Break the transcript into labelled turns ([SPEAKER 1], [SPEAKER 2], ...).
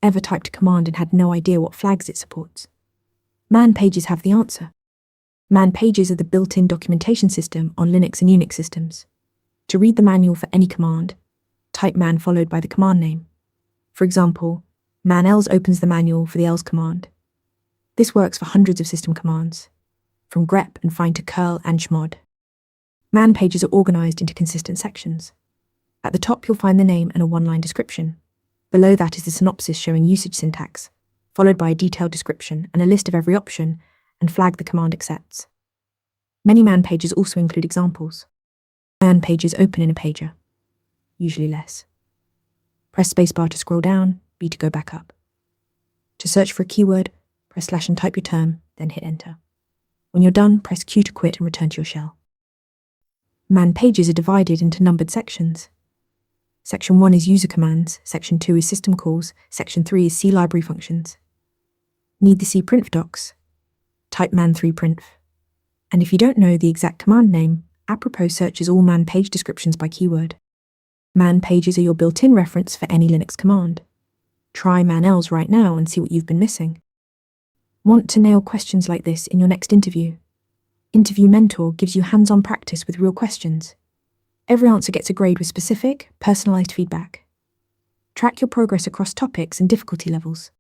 [SPEAKER 1] Ever typed a command and had no idea what flags it supports? Man pages have the answer. Man pages are the built-in documentation system on Linux and Unix systems. To read the manual for any command, type man followed by the command name. For example, man else opens the manual for the else command. This works for hundreds of system commands, from grep and find to curl and chmod. Man pages are organized into consistent sections. At the top, you'll find the name and a one-line description. Below that is the synopsis showing usage syntax, followed by a detailed description and a list of every option and flag the command accepts. Many man pages also include examples. Man pages open in a pager, usually less. Press spacebar to scroll down, B to go back up. To search for a keyword, press / and type your term, then hit enter. When you're done, press Q to quit and return to your shell. Man pages are divided into numbered sections. Section 1 is user commands, Section 2 is system calls, Section 3 is C library functions. Need the C printf docs? Type man3 printf. And if you don't know the exact command name, apropos searches all man page descriptions by keyword. Man pages are your built-in reference for any Linux command. Try man else right now and see what you've been missing. Want to nail questions like this in your next interview? Interview Mentor gives you hands-on practice with real questions. Every answer gets a grade with specific, personalized feedback. Track your progress across topics and difficulty levels.